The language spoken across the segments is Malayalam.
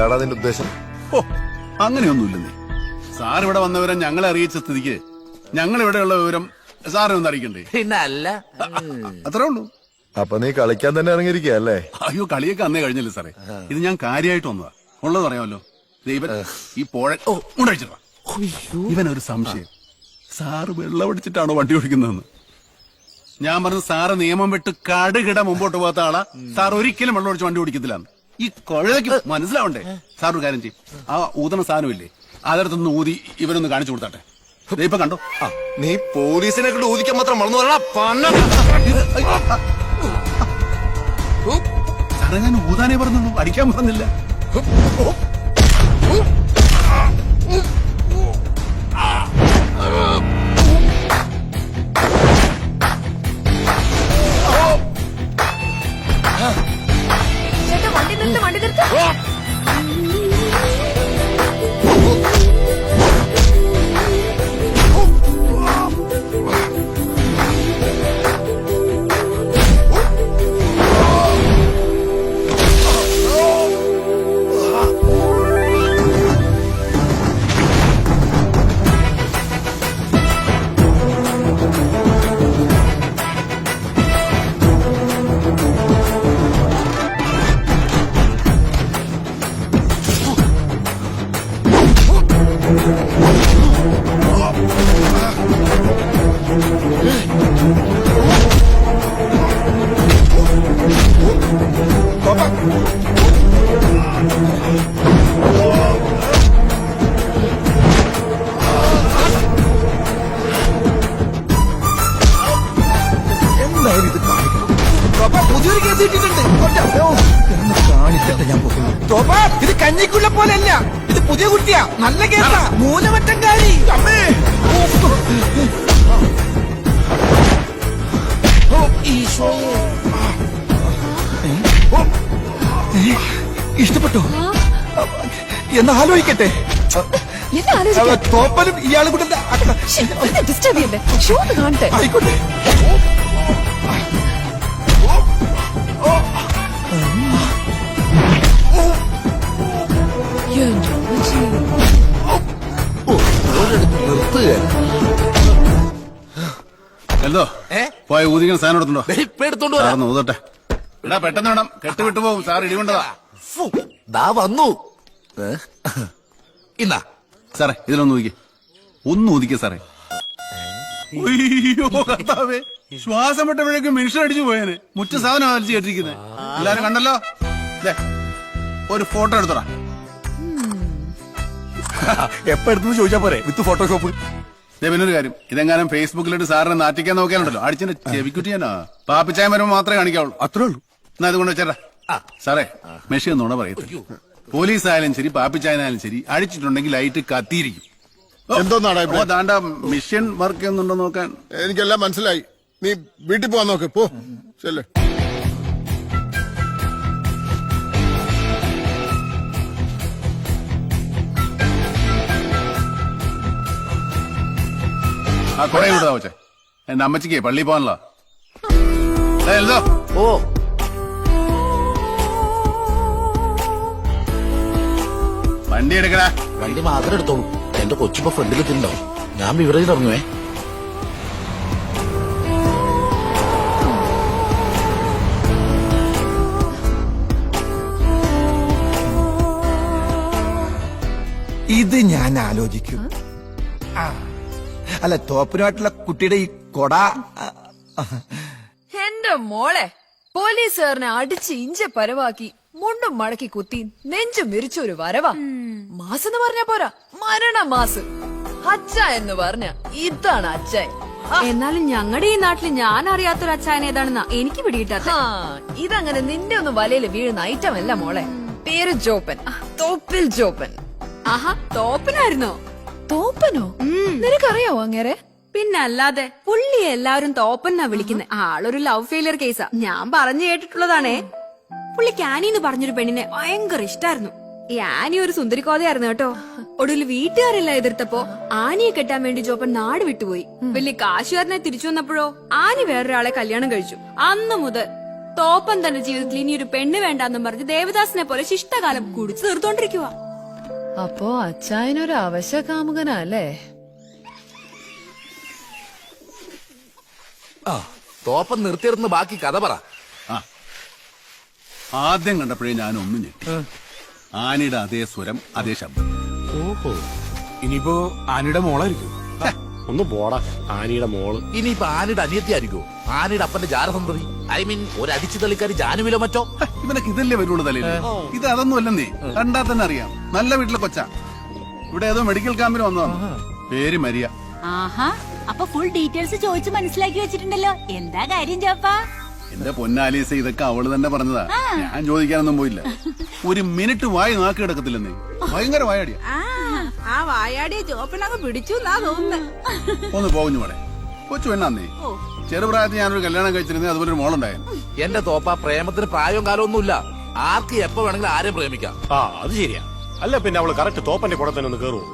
എന്താണ് അതിന്റെ ഉദ്ദേശം? ഓ അങ്ങനെയൊന്നുമില്ലെന്നേ. സാർ ഇവിടെ വന്നവരെ ഞങ്ങളെ അറിയിച്ച സ്ഥിതിക്ക് ഞങ്ങൾ ഇവിടെയുള്ള വിവരം സാറിനെ ഒന്ന് അറിയിക്കണ്ടേ? പിന്നെ അല്ല. അത്രേ ഉള്ളൂ. അപ്പൊ നീ കളിക്കാൻ തന്നെ ഇറങ്ങിയിരിക്കുക അല്ലേ? അയ്യോ, കളിയൊക്കെ അന്നേ കഴിഞ്ഞില്ലേ സാറേ. ഇത് ഞാൻ കാര്യമായിട്ട് വന്നതാ. ഉള്ളത് പറയാമല്ലോ. ഇവൻ ഈ മുണ്ടഴിച്ചിട്ടാ. ഇവനൊരു സംശയം, സാറ് വെള്ളം അടിച്ചിട്ടാണോ വണ്ടി ഓടിക്കുന്നതെന്ന്. ഞാൻ പറഞ്ഞു സാറ് നിയമം വിട്ട് കടുകിട മുമ്പോട്ട് പോകാത്ത ആളാ. സാർ ഒരിക്കലും വെള്ളം ഒടിച്ച് വണ്ടി ഓടിക്കത്തില്ല. ഈ കൊഴയ്ക്ക് മനസ്സിലാവണ്ടേ? സാർ ഒരു കാര്യം ചെയ്യും, ആ ഊതണ സാധനമില്ലേ അതിടത്തൊന്ന് ഊതി ഇവനൊന്ന് കാണിച്ചു കൊടുത്താട്ടെ. ഇപ്പൊ കണ്ടോ? നീ പോലീസിനെ കൊണ്ട് ഊതിക്കാൻ മാത്രം വളർന്നു സാറേ, ഞാൻ ഊതാനേ പറഞ്ഞുള്ളൂ, അടിക്കാൻ പറഞ്ഞില്ല. വണ്ടി നിർത്ത്. പുതിയൊരു കേസ് കിട്ടിയിട്ടുണ്ട്. കാണിച്ചിട്ട് ഞാൻ പോകുന്നു. ഇത് കഞ്ഞിക്കുള്ള പോലെയല്ല, ഇത് പുതിയ കുട്ടിയാ. നല്ല കേസാ. മൂലമറ്റംകാരി. ഇഷ്ടപ്പെട്ടോ? എന്ന് ആലോചിക്കട്ടെ. തോപ്പലും ഇയാളും കൂടെ ഡിസ്റ്റർബ് ചെയ്യല്ലേ? ഷോ കാണട്ടെ. ആയിക്കോട്ടെ. എന്തോ പോയ ഊതിക്കുന്ന സാധനം എടുത്തുണ്ടോ? ഇപ്പൊ എടുത്തോണ്ട് സാറൊന്ന് ഊതട്ടെ. എടാ പെട്ടെന്ന് വേണം, കെട്ട് വിട്ടുപോകും. സാർ ഇടികൊണ്ടതാ. ദാ വന്നു. ഇന്നാ സാറേ ഇതിലൊന്ന് ഊതിക്കേ. ഒന്ന് ഊതിക്കേ സാറേ. അയ്യോ കർത്താവേ, ശ്വാസം വിട്ടപ്പോഴേക്കും മനുഷ്യൻ അടിച്ചു പോയേനെ. മുറ്റ സാധനം അടിച്ചു കേട്ടിരിക്കുന്നത് എല്ലാരും കണ്ടല്ലോ. ഒരു ഫോട്ടോ എടുത്തോടാ. എപ്പ എടുത്തു ചോദിച്ചാ പോരെ, വിത്ത് ഫോട്ടോഷോപ്പ്. പിന്നൊരു കാര്യം, ഇതെങ്ങാനും ഫേസ്ബുക്കിലിട്ട് സാറിനെ നാട്ടിക്കാൻ നോക്കിയാലുണ്ടല്ലോ അടിച്ചിന്റെ ചെവിക്കുറ്റിയാനോ പാപ്പിച്ചായം വരുമ്പോ മാത്രമേ കാണിക്കാവുള്ളൂ. അത്രേ ഉള്ളൂ. എന്നാ അതുകൊണ്ട് വെച്ചേട്ടാ. സാറേ മെഷീൻ ഒന്നുകൂടെ പറയത്തില്ല. പോലീസ് ആയാലും ശരി പാപ്പിച്ചായനായാലും ശരി അടിച്ചിട്ടുണ്ടെങ്കിൽ ലൈറ്റ് കത്തിയിരിക്കും. എന്തോന്നാടാ താണ്ട മിഷൻ വർക്ക് ചെയ്യുന്നുണ്ടോ നോക്കാൻ. എനിക്കെല്ലാം മനസ്സിലായി. നീ വീട്ടിൽ പോവാൻ നോക്ക്. പോ ചെല്ലേ. ആ കുറെ വിടുതാ വെച്ചേ. എന്റെ അമ്മച്ചിക്ക് പള്ളി പോകാനല്ലോ. ഓ വണ്ടി എടുക്കടാ. വണ്ടി മാത്രം എടുത്തോളൂ. എന്റെ കൊച്ചിപ്പോ ഫ്രണ്ടിൽ എത്തിണ്ടോ? ഞാൻ വിവരം ഇറങ്ങുവേ. ഇത് ഞാൻ ആലോചിക്കും. അല്ല, തോപ്പനുമായിട്ടുള്ള കുട്ടിയുടെ ഈ കൊട. എന്റെ മോളെ, പോലീസുകാരനെ അടിച്ച് ഇഞ്ച പരവാക്കി മുണ്ടും മടക്കി കുത്തി നെഞ്ചു മിരിച്ച ഒരു വരവാ. മാസം എന്ന് പറഞ്ഞ പോരാ, മരണ മാസ്. അച്ഛ എന്ന് പറഞ്ഞ ഇതാണ് അച്ഛൻ. എന്നാലും ഞങ്ങളുടെ ഈ നാട്ടിൽ ഞാൻ അറിയാത്തൊരു അച്ചായൻ ഏതാണെന്നാ എനിക്ക് പിടികിട്ടാത്ത. ഇതങ്ങനെ നിന്റെ ഒന്നും വലയില് വീഴുന്ന ഐറ്റം അല്ല മോളെ. പേര് ജോപ്പൻ, തോപ്പിൽ ജോപ്പൻ. ആഹാ, തോപ്പനായിരുന്നോ? തോപ്പനോ? നിനക്കറിയാവോ അങ്ങേരെ? പിന്നല്ലാതെ, പുള്ളി എല്ലാവരും തോപ്പന്നാ വിളിക്കുന്നെ. ആളൊരു ലവ് ഫെയിലിയർ കേസാ. ഞാൻ പറഞ്ഞു കേട്ടിട്ടുള്ളതാണേ. പുള്ളിക്ക് ആനി എന്ന് പറഞ്ഞൊരു പെണ്ണിനെ ഭയങ്കര ഇഷ്ടായിരുന്നു. ഈ ആനി ഒരു സുന്ദരിക്കോതയായിരുന്നു കേട്ടോ. ഒടുവിൽ വീട്ടുകാരെല്ലാം എതിർത്തപ്പോ ആനിയെ കെട്ടാൻ വേണ്ടി ജോപ്പൻ നാട് വിട്ടുപോയി. വലിയ കാശുകാരനെ തിരിച്ചു വന്നപ്പോഴോ ആനി വേറൊരാളെ കല്യാണം കഴിച്ചു. അന്നു മുതൽ തോപ്പൻ തന്റെ ജീവിതത്തിൽ ഇനി ഒരു പെണ്ണ് വേണ്ടാന്നും പറഞ്ഞ് ദേവദാസിനെ പോലെ ശിഷ്ടകാലം കുടിച്ചു തീർത്തോണ്ടിരിക്കുക. അപ്പോ അച്ചായനൊരു അവശ്യ കാമുകനാ അല്ലേ? ആ തോപ്പൻ നിർത്തിയിരുന്ന് ബാക്കി കഥ പറ. ആ ആദ്യം കണ്ടപ്പോഴേ ഞാൻ ഒന്നും ഞെട്ടി. ആനയുടെ അതേ സ്വരം, അതേ ശബ്ദം. ഓഹോ, ഇനിയിപ്പോ ആനയുടെ മോളായിരിക്കും. ഒന്ന് പോടാ, ആനയുടെ മോള്. ഇനിയിപ്പൊ ആനയുടെ അനിയത്തി ആയിരിക്കോ? ആനയുടെ അപ്പന്റെ ജാരസന്തതി, ഐ മീൻ ഒരു അടിച്ചു തള്ളിക്കാരി ജാനുവിലോ മറ്റോ? ഇവനൊക്കെ ഇതല്ലേ വരുള്ളൂ തലയിൽ. ഇത് അതൊന്നും അല്ലെന്നേ, കണ്ടാ തന്നെ അറിയാം. നല്ല വീട്ടിലെ കൊച്ചാ. ഇവിടെ ഏതോ മെഡിക്കൽ ക്യാമ്പിന് വന്നതാണ്. പേര് മരിയ. ആഹാ, അപ്പൊ ഫുൾ ഡീറ്റെയിൽസ് ചോദിച്ചു മനസ്സിലാക്കി വെച്ചിട്ടുണ്ടല്ലോ. എന്താ കാര്യം ചോപ്പാ? എന്റെ പൊന്നാലീസ, ഇതൊക്കെ അവള് തന്നെ പറഞ്ഞതാ. ഞാൻ ചോദിക്കാനൊന്നും പോയില്ല. ഒരു മിനിറ്റ് വായി നാക്കി കിടക്കത്തില്ലെന്നേ. ഭയങ്കര വായാടിയാ. ആ വായാടിയെ ചോപ്പനങ്ങ് പിടിച്ചു എന്നാ തോന്നുന്നത്. ഒന്ന് പോകുന്നു മോളെ. കൊച്ചു പെണ്ണാന്നേ. ചെറുപ്രായത്തിൽ ഞാനൊരു കല്യാണം കഴിച്ചിരുന്നേ, അതുപോലെ ഒരു മോളുണ്ടായിരുന്നു. എന്റെ തോപ്പ പ്രേമത്തിന് പ്രായവും കാലവും ഒന്നുമില്ല. ആർക്ക് എപ്പോ വേണമെങ്കിലും ആരെയും പ്രേമിക്കാം. ആ അത് ശരിയാ. അല്ല പിന്നെ അവള് കറക്റ്റ് തോപ്പന്റെ കൂടെ തന്നെ ഒന്ന് കയറും.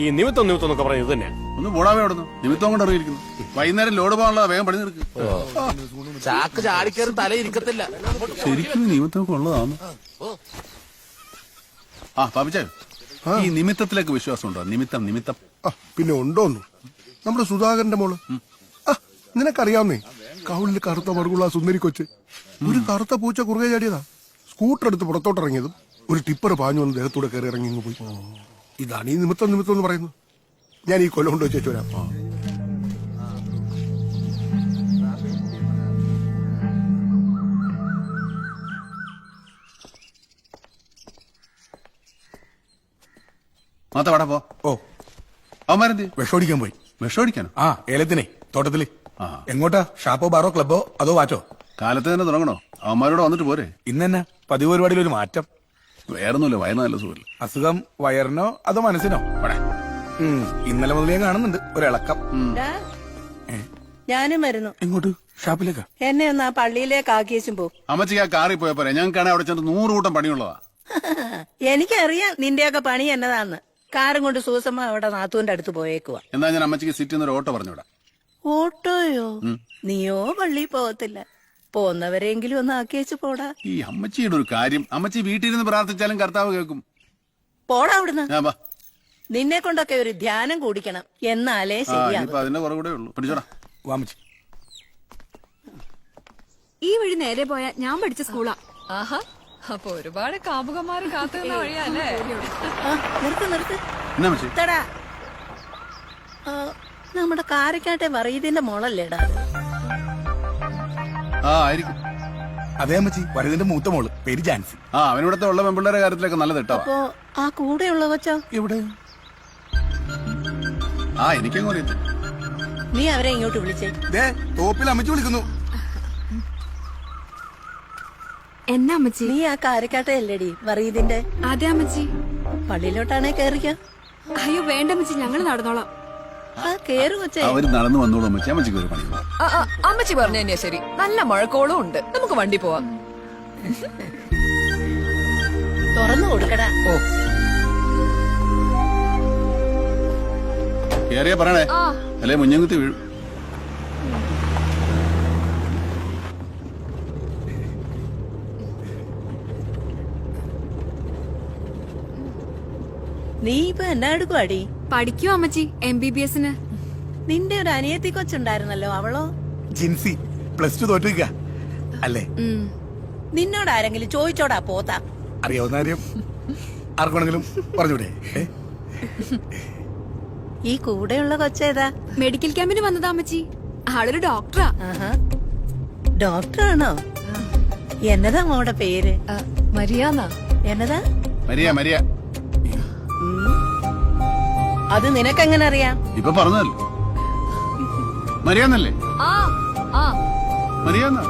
ഈ നിമിത്തം എന്നൊക്കെ പറയുന്നത് തന്നെ. ഒന്ന് പോടാവേ അവിടുന്ന്. നിമിത്തം കൊണ്ട് ഇറങ്ങിയിരിക്കുന്നു. വൈകുന്നേരം ലോഡ് പോകാനുള്ള വേഗം പണി നിൽക്ക്. ചാക്ക് ചാടിക്കയറി തലയിരിക്കത്തില്ല. ശരിക്കും നിമിത്തമൊക്കെ ഉള്ളതാണ്. ആ പാപ്പിച്ചായോ, ഈ നിമിത്തത്തിലേക്ക് വിശ്വാസമുണ്ടോ? നിമിത്തം നിമിത്തം. ആ, പിന്നെ ഉണ്ടോന്നു നമ്മുടെ സുധാകരന്റെ മോള്. ആ നിനക്കറിയാവുന്നേ, കൗളിൽ കറുത്ത മറുകുള്ള സുന്ദരി കൊച്ച് ഒരു കറുത്ത പൂച്ച കുറുകെ ചാടിയതാ. സ്കൂട്ടർ എടുത്ത് പുറത്തോട്ടിറങ്ങിയതും ഒരു ടിപ്പർ പാഞ്ഞു വന്ന് ദേഹത്തൂടെ കയറി ഇറങ്ങി അങ്ങ് പോയി. ഇതാണ് ഈ നിമിത്തം നിമിത്തം എന്ന് പറയുന്നത്. ഞാൻ ഈ കൊല്ലം കൊണ്ട് വെച്ചു വരാം. മാത്ത വാടാ പോ. ഓ അവന്മാരെന്ത് വിഷോടിക്കാൻ പോയി. വിഷമടിക്കാനോ? ആ ഏലത്തിനെ തോട്ടത്തില്. ആ. എങ്ങോട്ടാ? ഷാപ്പോ ബാറോ ക്ലബോ അതോ വാച്ചോ? കാലത്ത് തന്നെ തുടങ്ങണോ? അവന്മാരോട് വന്നിട്ട് പോരെ. ഇന്നെന്നാ പതിവ് പരിപാടിയിൽ ഒരു മാറ്റം? വേറൊന്നുമില്ല, വയറിന് നല്ല സുഖമില്ല. അസുഖം വയറിനോ അതോ മനസ്സിനോ? ഇന്നലെ മുതലേ കാണുന്നുണ്ട് ഒരിളക്കം. ഞാനും വരുന്നു. എങ്ങോട്ട്? ഷാപ്പിലേക്കാ? എന്നെ ഒന്ന് ആ പള്ളിയിലേക്ക് ആക്കിയേച്ചും പോ. അമ്മച്ചിക്ക് ആ കാറിൽ പോയ പോരെ. ഞങ്ങൾക്കാണെ അവിടെ ചെന്ന് 100 കൂട്ടം പണിയുള്ളതാ. എനിക്കറിയാം നിന്റെയൊക്കെ പണി എന്നതാന്ന്. കാറും കൊണ്ട് സൂസമ്മ അവിടെ നാത്തൂന്റെ അടുത്ത് പോയേക്കുവാ. എന്നാ ഞാൻ അമ്മച്ചിക്ക് സിറ്റിൽ നിന്ന് ഒരു ഓട്ടോ പറഞ്ഞുവിടാം. ഓട്ടോയോ? നീയോ പള്ളി പോകത്തില്ല. പോന്നവരെങ്കിലും ഒന്ന് ആക്കിയേച്ചു പോടാ. ഈ അമ്മച്ചിയുടെ ഒരു കാര്യം, അമ്മച്ചി വീട്ടിൽ നിന്ന് പ്രാർത്ഥിച്ചാലും കർത്താവ് കേൾക്കും. പോടാ അവിടുന്ന്. ഞാൻ വാ. നിന്നെ കൊണ്ടൊക്കെ ഒരു ധ്യാനം കൂടിക്കണം, എന്നാലേ ഇനിയിപ്പോ ശരിയാകും. അതിന്റെ കുറവ് കൂടെ ഉള്ളൂ. പിടിച്ചോടാ. വാമച്ചി. ഈ വഴി നേരെ പോയാ ഞാൻ പഠിച്ച സ്കൂളാ. ആഹാ, അപ്പൊ ഒരുപാട് കാമുകന്മാര് കാത്തുനിന്ന വഴിയല്ലേ? ആ, നിർത്ത് നിർത്ത്. എന്നാ അമ്മച്ചി? തടാ. നമ്മുടെ കാരക്കാട്ടെ വറീതിന്റെ മോളല്ലേടാ അത്? ആ ആയിരിക്കും. അതേ അമ്മച്ചി, വരതിന്റെ മൂത്ത മോള്, പേര് ജാൻസി. ആ അവനിവിടുത്തെ ഉള്ള പെമ്പിള്ളേരെ കാര്യത്തിലൊക്കെ നല്ല തെട്ടാ. അപ്പോ ആ കൂടെയുള്ള കൊച്ചോ? ഇവിടെ ആ എനിക്കങ്ങ് അറിയത്തില്ല. നീ അവരെ ഇങ്ങോട്ട് വിളിച്ചേ. ദേ തോപ്പിൽ അമ്മച്ചി വിളിക്കുന്നു. എന്നാ അമ്മച്ചി? നീ ആ കാരക്കാട്ടെ അല്ലേടി വറീതിന്റെ? അതെ അമ്മച്ചി. പള്ളിയിലോട്ടാണേ കേറിക്കോ. അയ്യോ വേണ്ട അമ്മച്ചി, ഞങ്ങള് നടന്നോളാം. ആ കേറു കൊച്ചേ. അവര് നടന്നു വന്നോളൂ അമ്മച്ചി. അമ്മച്ചിക്ക് ഒരു പണി. അമ്മച്ചി പറഞ്ഞു തന്നെയാ ശരി. നല്ല മഴക്കോളും ഉണ്ട്, നമുക്ക് വണ്ടി പോവാം. തുറന്നു കൊടുക്കടാ. കേറിയാ പറയണേ, അല്ലെ മുഞ്ഞങ്കുത്തി വീഴും. നീ ഇപ്പൊ എന്നാ എടുക്കുവാടി? പഠിക്കൂ അമ്മച്ചി, MBBS. നിന്റെ ഒരു അനിയത്തി കൊച്ചുണ്ടായിരുന്നല്ലോ, അവളോ? ജിൻസി +2 തോറ്റിരിക്ക അല്ലേ? നിന്നോട് ആരെങ്കിലും ചോദിച്ചോടാ പോത്താ? അറിയാവുന്ന കാര്യം ആർക്കാണെങ്കിലും പറഞ്ഞൂടെ? ഈ കൂടെയുള്ള കൊച്ചേതാ? മെഡിക്കൽ ക്യാമ്പിന് വന്നതാ അമ്മച്ചി. ആളൊരു ഡോക്ടറാ. ആഹാ, ഡോക്ടറാണോ? എന്നതാ മോടെ പേര്? മരിയാന്നാ. എന്നതാ? Maria Maria. അത് നിനക്കെങ്ങനെ അറിയാം? ഇപ്പൊ പറഞ്ഞതല്ലോ. മരിയാന്നല്ലേ? ആ ആ മരിയാന്ന.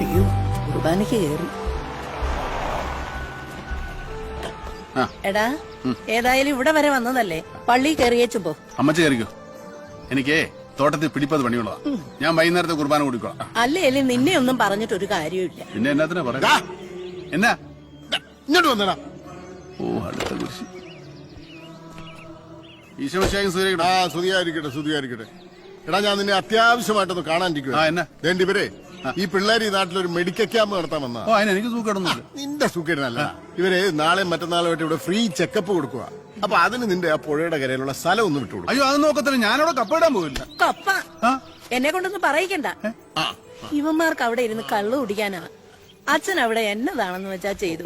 അയ്യോ, കുർബാനയ്ക്ക് കേറി. എടാ, ഏതായാലും ഇവിടെ വരെ വന്നതല്ലേ, പള്ളി കയറിയേച്ചു പോ. അമ്മച്ചി കയറിക്കോ. എനിക്ക് തോട്ടത്തിൽ പിടിപ്പത് പണിയുള്ളതാ. ഞാൻ വൈകുന്നേരത്തെ കുർബാന കൊടുക്കണം. അല്ലേ നിന്നെ ഒന്നും പറഞ്ഞിട്ടൊരു കാര്യമില്ല. പിന്നെ എന്നാത്തിനാ പറയാ? എന്നാ ഇങ്ങോട്ട് വന്നടാ. ഓ അടുത്ത കുരിശ്. ഈശോശായും സൂര്യ സ്തുതിയായിരിക്കട്ടെ എടാ ഞാൻ നിന്നെ അത്യാവശ്യമായിട്ടൊന്ന് കാണാനിരിക്കുക എന്നാ? ഇവരെ ഈ പിള്ളേർ ഈ നാട്ടിലൊരു മെഡിക്കൽ ക്യാമ്പ് നടത്താൻ വന്ന ഓ അതിന് എനിക്ക് സൂക്കേടൊന്നുമില്ല. നിന്റെ സുഖേടനല്ല ഇവര് നാളെയും മറ്റന്നാളുമായിട്ട് ഇവിടെ ഫ്രീ ചെക്കപ്പ് കൊടുക്കുക അപ്പൊ അതിന് നിന്റെ ആ പുഴയുടെ കരയിലുള്ള സ്ഥലം ഒന്ന് വിട്ടുകൊടുക്കും. അയ്യോ അത് നോക്കത്തില്ല, ഞാനവിടെ കപ്പയിടാൻ പോവില്ല. കപ്പ എന്നെ കൊണ്ടൊന്നും പറയിക്കണ്ട. ഇവന്മാർക്ക് അവിടെ ഇരുന്ന് കള്ളു കുടിക്കാനാ. അച്ഛൻ അവിടെ എന്നതാണെന്ന് വെച്ചാ ചെയ്തു.